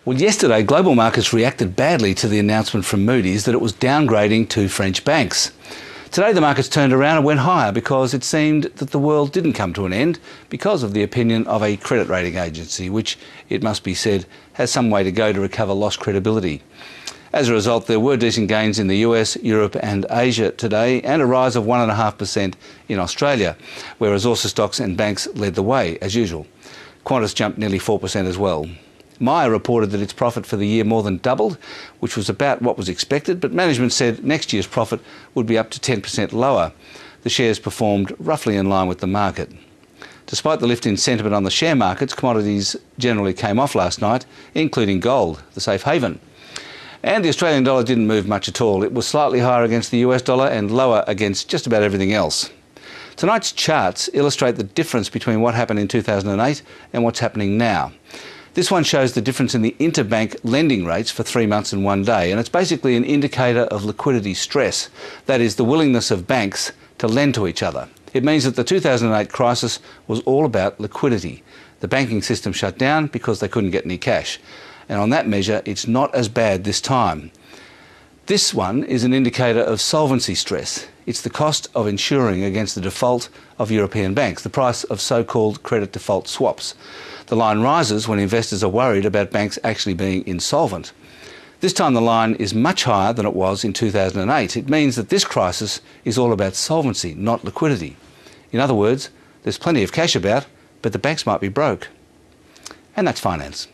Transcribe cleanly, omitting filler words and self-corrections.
Well, yesterday, global markets reacted badly to the announcement from Moody's that it was downgrading two French banks. Today, the markets turned around and went higher because it seemed that the world didn't come to an end because of the opinion of a credit rating agency, which, it must be said, has some way to go to recover lost credibility. As a result, there were decent gains in the US, Europe and Asia today, and a rise of 1.5% in Australia, where resources stocks and banks led the way, as usual. Qantas jumped nearly 4% as well. Myer reported that its profit for the year more than doubled, which was about what was expected, but management said next year's profit would be up to 10% lower. The shares performed roughly in line with the market. Despite the lift in sentiment on the share markets, commodities generally came off last night, including gold, the safe haven. And the Australian dollar didn't move much at all. It was slightly higher against the US dollar and lower against just about everything else. Tonight's charts illustrate the difference between what happened in 2008 and what's happening now. This one shows the difference in the interbank lending rates for 3 months and 1 day, and it's basically an indicator of liquidity stress. That is, the willingness of banks to lend to each other. It means that the 2008 crisis was all about liquidity. The banking system shut down because they couldn't get any cash. And on that measure, it's not as bad this time. This one is an indicator of solvency stress. It's the cost of insuring against the default of European banks, the price of so-called credit default swaps. The line rises when investors are worried about banks actually being insolvent. This time the line is much higher than it was in 2008. It means that this crisis is all about solvency, not liquidity. In other words, there's plenty of cash about, but the banks might be broke. And that's finance.